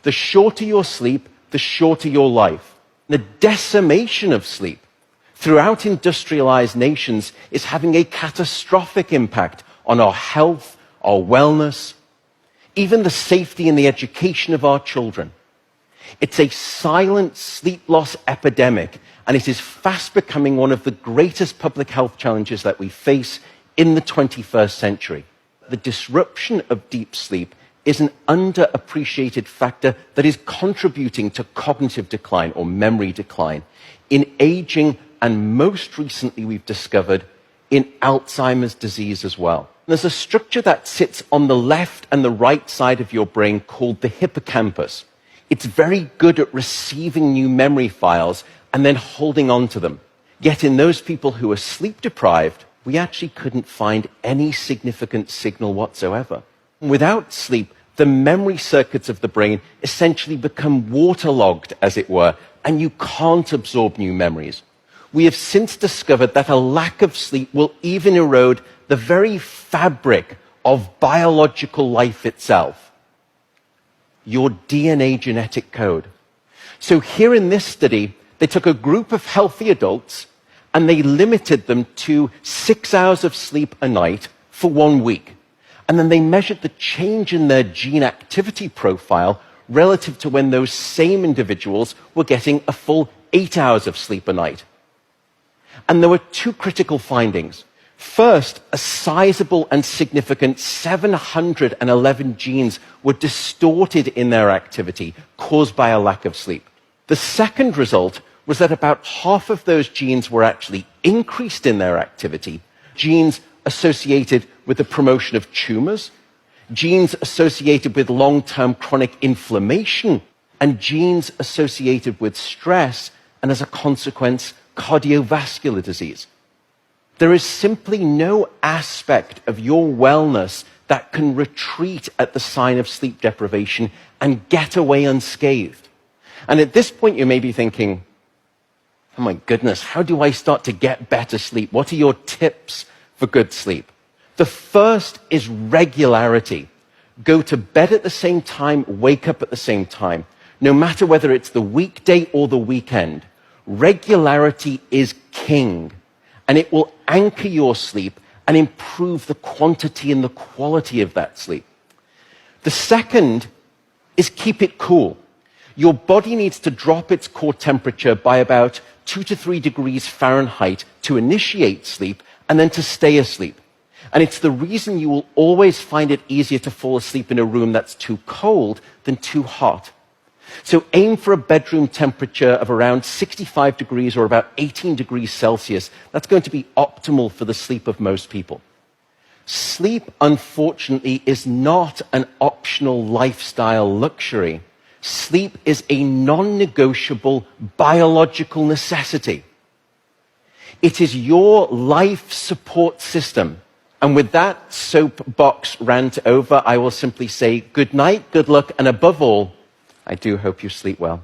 The shorter your sleep, the shorter your life. The decimation of sleep throughout industrialized nations is having a catastrophic impact on our health, our wellness, even the safety and the education of our children. It's a silent sleep loss epidemic, and it is fast becoming one of the greatest public health challenges that we face in the 21st century. The disruption of deep sleep is an underappreciated factor that is contributing to cognitive decline or memory decline in aging, and most recently we've discovered in Alzheimer's disease as well. There's a structure that sits on the left and the right side of your brain called the hippocampus. It's very good at receiving new memory files and then holding on to them. Yet in those people who are sleep deprived, we actually couldn't find any significant signal whatsoever. Without sleep, the memory circuits of the brain essentially become waterlogged, as it were, and you can't absorb new memories. We have since discovered that a lack of sleep will even erode the very fabric of biological life itself, your DNA genetic code. So here in this study, they took a group of healthy adults and they limited them to 6 hours of sleep a night for 1 week. And then they measured the change in their gene activity profile relative to when those same individuals were getting a full 8 hours of sleep a night. And there were two critical findings. First, a sizable and significant 711 genes were distorted in their activity, caused by a lack of sleep. The second result was that about half of those genes were actually increased in their activity, genes associated with the promotion of tumors, genes associated with long-term chronic inflammation, and genes associated with stress, and as a consequence, cardiovascular disease. There is simply no aspect of your wellness that can retreat at the sign of sleep deprivation and get away unscathed. And at this point, you may be thinking, oh my goodness, how do I start to get better sleep? What are your tips for good sleep? The first is regularity. Go to bed at the same time, wake up at the same time. No matter whether it's the weekday or the weekend, regularity is king. And it will anchor your sleep and improve the quantity and the quality of that sleep. The second is keep it cool. Your body needs to drop its core temperature by about 2 to 3 degrees Fahrenheit to initiate sleep and then to stay asleep. And it's the reason you will always find it easier to fall asleep in a room that's too cold than too hot. So aim for a bedroom temperature of around 65 degrees or about 18 degrees Celsius. That's going to be optimal for the sleep of most people. Sleep, unfortunately, is not an optional lifestyle luxury. Sleep is a non-negotiable biological necessity. It is your life support system. And with that soapbox rant over, I will simply say good night, good luck, and above all, I do hope you sleep well.